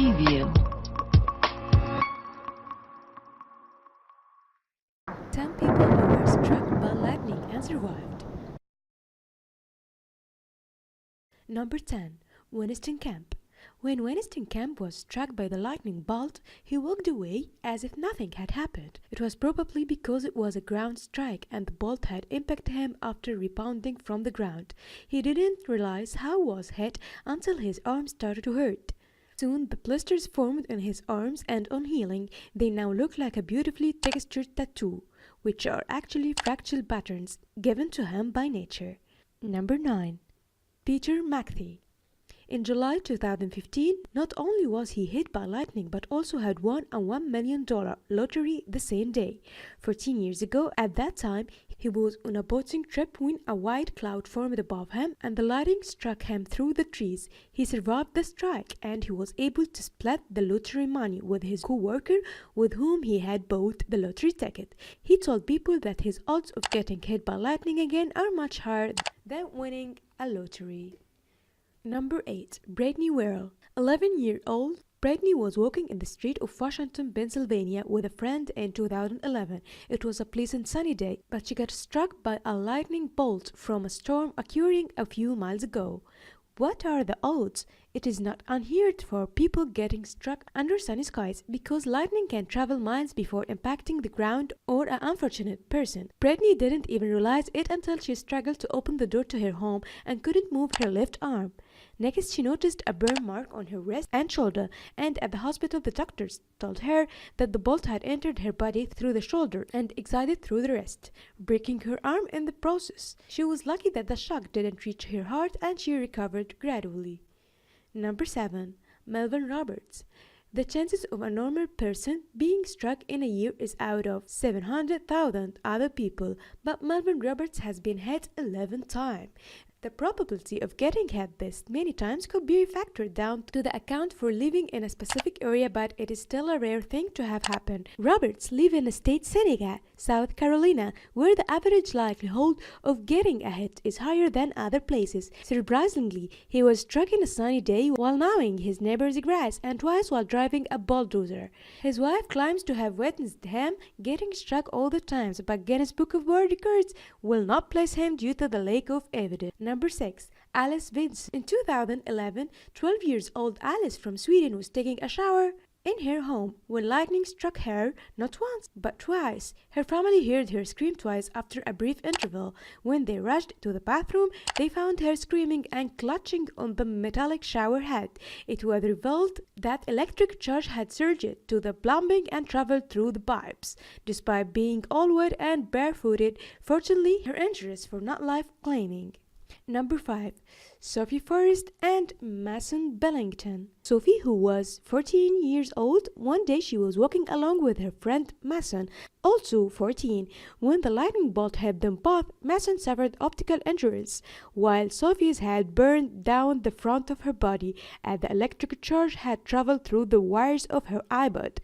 Preview. 10 people who were struck by lightning and survived. Number 10. Winston Camp. When Winston Camp was struck by the lightning bolt, he walked away as if nothing had happened. It was probably because it was a ground strike and the bolt had impacted him after rebounding from the ground. He didn't realize how he was hit until his arm started to hurt. Soon the blisters formed in his arms, and on healing, they now look like a beautifully textured tattoo, which are actually fractal patterns given to him by nature. Number 9. Peter McAtee. In July 2015, not only was he hit by lightning but also had won a $1 million lottery the same day. 14 years ago, at that time, he was on a boating trip when a white cloud formed above him and the lightning struck him through the trees. He survived the strike and he was able to split the lottery money with his co-worker with whom he had bought the lottery ticket. He told people that his odds of getting hit by lightning again are much higher than winning a lottery. Number 8. Brittany Worrell. 11-year-old Brittany was walking in the street of Washington, Pennsylvania with a friend in 2011. It was a pleasant sunny day, but she got struck by a lightning bolt from a storm occurring a few miles ago. What are the odds? It is not unheard for people getting struck under sunny skies because lightning can travel miles before impacting the ground or an unfortunate person. Brittany didn't even realize it until she struggled to open the door to her home and couldn't move her left arm. Next, she noticed a burn mark on her wrist and shoulder, and at the hospital the doctors told her that the bolt had entered her body through the shoulder and exited through the wrist, breaking her arm in the process. She was lucky that the shock didn't reach her heart and she recovered gradually. Number 7. Melvin Roberts. The chances of a normal person being struck in a year is out of 700,000 other people, but Melvin Roberts has been hit 11 times. The probability of getting hit this many times could be factored down to the account for living in a specific area, but it is still a rare thing to have happen. Roberts live in the state Seneca, South Carolina, where the average likelihood of getting a hit is higher than other places. Surprisingly, he was struck in a sunny day while mowing his neighbor's grass and twice while driving a bulldozer. His wife claims to have witnessed him getting struck all the times, but Guinness Book of World Records will not place him due to the lack of evidence. Number 6. Alice Vince. In 2011, 12-year-old Alice from Sweden was taking a shower in her home when lightning struck her not once but twice. Her family heard her scream twice after a brief interval. When they rushed to the bathroom, they found her screaming and clutching on the metallic shower head. It was revealed that electric charge had surged to the plumbing and traveled through the pipes. Despite being all wet and barefooted, fortunately, her injuries were not life-claiming. Number 5. Sophie Forrest and Mason Billington. Sophie, who was 14 years old, one day she was walking along with her friend Mason, also 14. When the lightning bolt hit them both, Mason suffered optical injuries, while Sophie's had burned down the front of her body as the electric charge had traveled through the wires of her iPod.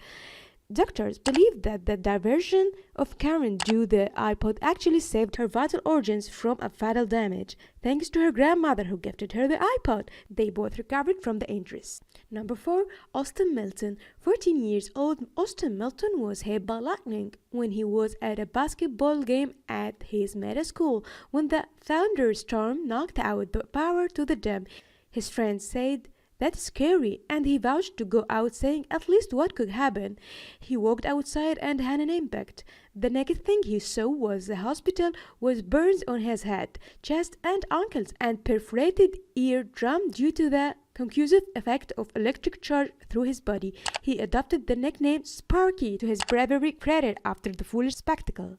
Doctors believe that the diversion of current due to the iPod actually saved her vital organs from a fatal damage. Thanks to her grandmother who gifted her the iPod, they both recovered from the injuries. Number 4. Austin Milton. 14 years old, Austin Milton was hit by lightning when he was at a basketball game at his middle school. When the thunderstorm knocked out the power to the gym, his friends said, "That's scary," and he vowed to go out saying at least what could happen. He walked outside and had an impact. The next thing he saw was the hospital with burns on his head, chest and ankles and perforated eardrum due to the concussive effect of electric charge through his body. He adopted the nickname Sparky to his bravery credit after the foolish spectacle.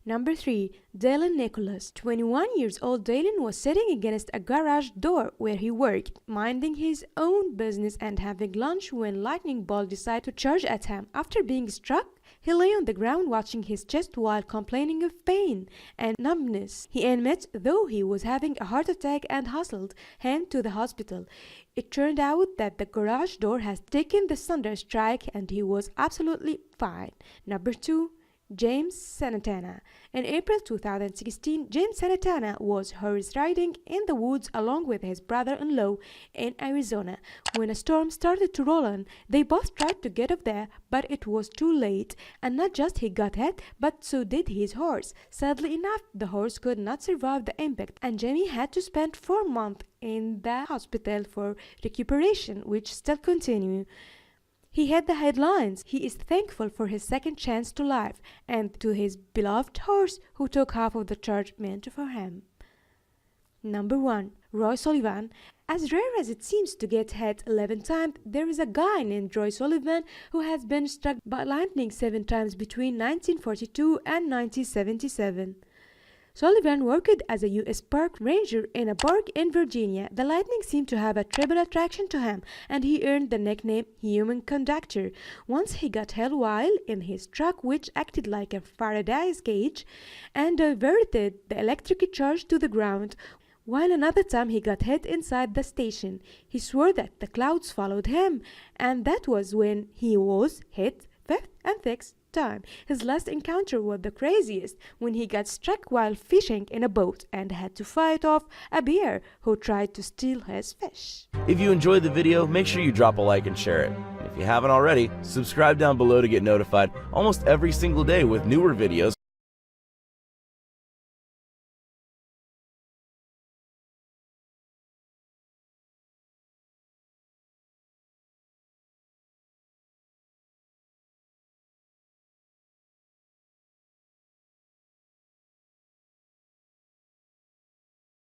Number 3. Dalen Nicholas. 21 years old, Dalen was sitting against a garage door where he worked, minding his own business and having lunch when lightning bolt decided to charge at him. After being struck, he lay on the ground watching his chest while complaining of pain and numbness. He admits though he was having a heart attack and hustled him to the hospital. It turned out that the garage door has taken the thunder strike and he was absolutely fine. Number 2. James Santana. In April 2016, James Santana was horse riding in the woods along with his brother-in-law in Arizona. When a storm started to roll in, they both tried to get up there, but it was too late. And not just he got hit, but so did his horse. Sadly enough, the horse could not survive the impact, and Jamie had to spend 4 months in the hospital for recuperation, which still continue. He had the headlines. He is thankful for his second chance to life and to his beloved horse who took half of the charge meant for him. Number 1. Roy Sullivan. As rare as it seems to get hit 11 times, there is a guy named Roy Sullivan who has been struck by lightning 7 times between 1942 and 1977. Sullivan worked as a U.S. park ranger in a park in Virginia. The lightning seemed to have a triple attraction to him, and he earned the nickname Human Conductor. Once he got hit while in his truck, which acted like a Faraday's cage, and diverted the electric charge to the ground. While another time he got hit inside the station. He swore that the clouds followed him, and that was when he was hit 5th and 6th time. His last encounter was the craziest, when he got struck while fishing in a boat and had to fight off a bear who tried to steal his fish. If you enjoyed the video, make sure you drop a like and share it. And if you haven't already, subscribe down below to get notified almost every single day with newer videos.